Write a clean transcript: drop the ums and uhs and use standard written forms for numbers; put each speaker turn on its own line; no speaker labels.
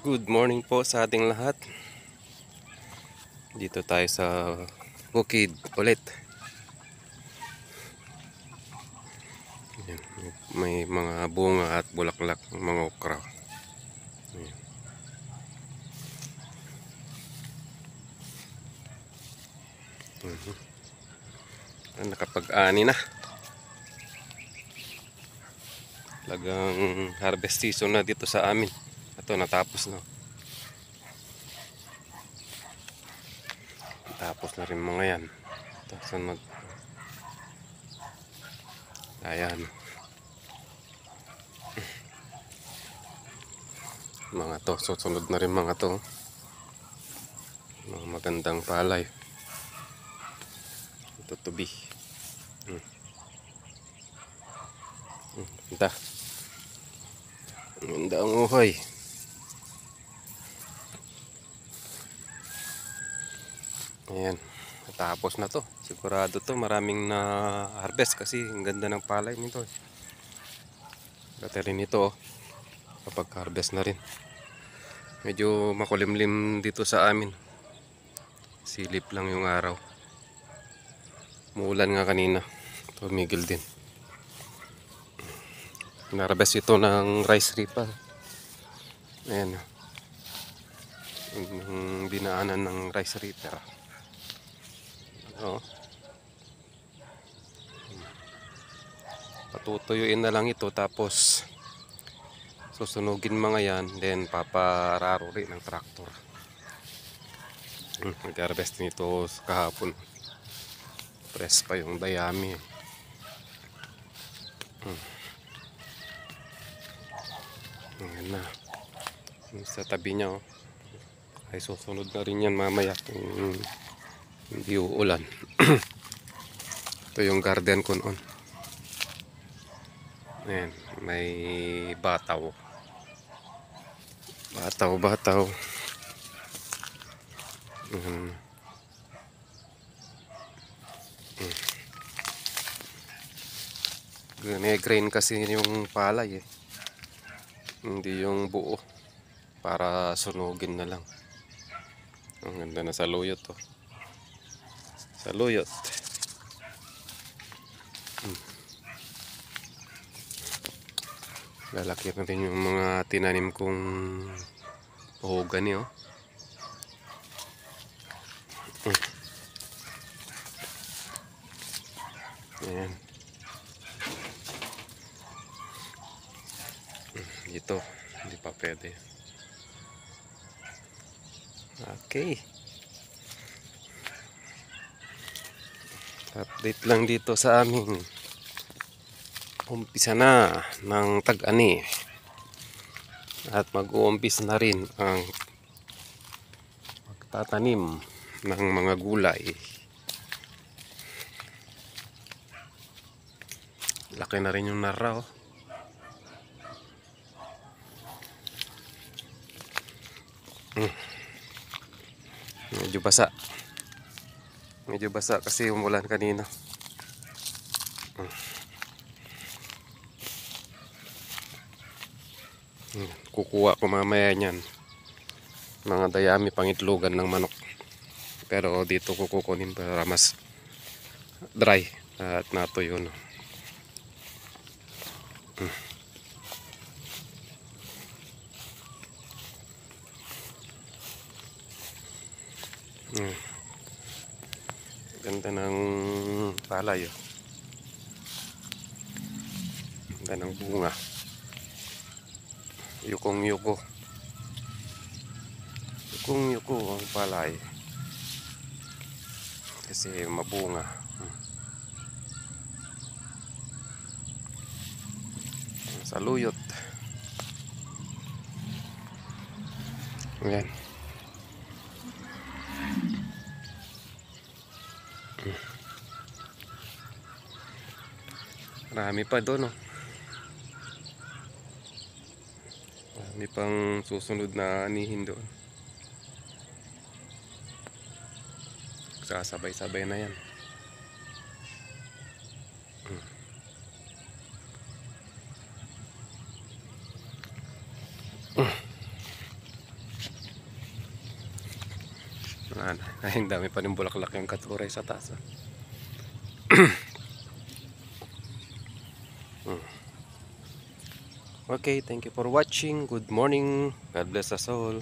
Good morning po sa ating lahat. Dito tayo sa bukid ulit. Ayan, may mga bunga at bulaklak ng mga okra. Ayan. Nakapag-ani na. Talagang harvest season na dito sa amin. Ito natapos na. Tapos na rin mga yan. Ito, sunod. Ayan. Mga to, susunod na rin mga to. Mga magandang palay. Ito tubi. Ganda. Ganda ang uhoy. Ayan. Tapos na to. Sigurado to. Maraming na harvest kasi ang ganda ng palay nito. Dati rin ito kapag harvest na rin. Medyo makulimlim dito sa amin. Silip lang yung araw. Muulan nga kanina. Tumigil din. Narabes ito ng rice reaper. Ayan. Yung dinaanan ng rice reaper. Oo. Patutuyuin na lang ito tapos susunugin mga yan. Then papararuri ng traktor. Nag-harvest nito kahapon. Press pa yung dayami. Ayan na. Sa tabi niya ay susunod na rin yan mamaya kung hindi uulan. Ito yung garden ko noon. Ayan, may bataw. Bataw. Grain kasi yung palay eh. Hindi yung buo. Para sunugin na lang. Ang ganda na saluyot to. Saluyot. Lalaki na rin yung mga tinanim kong mahogany oh. Ayan. Dito, hindi pa pwede. Okay. Update lang dito sa amin. Umpisa na ng tag-ani. At mag-uumpisa na rin ang magtatanim ng mga gulay. Laki na rin yung nara oh. Medyo basa kasi umulan kanina. Kukuha ko mamaya niyan mga dayami pangitlogan ng manok, pero dito ko kukunin para mas dry at natuyo no. Ganda ng palay oh. Ganda ng bunga. Yukong-yuko ang palay kasi mabunga. Saluyot. Ayan. Marami pa doon oh. Marami pang susunod na anihin doon. Sasabay-sabay na yan. Ay, ang dami pa ng bulaklak yung katuray sa taas. Okay, thank you for watching. Good morning. God bless us all.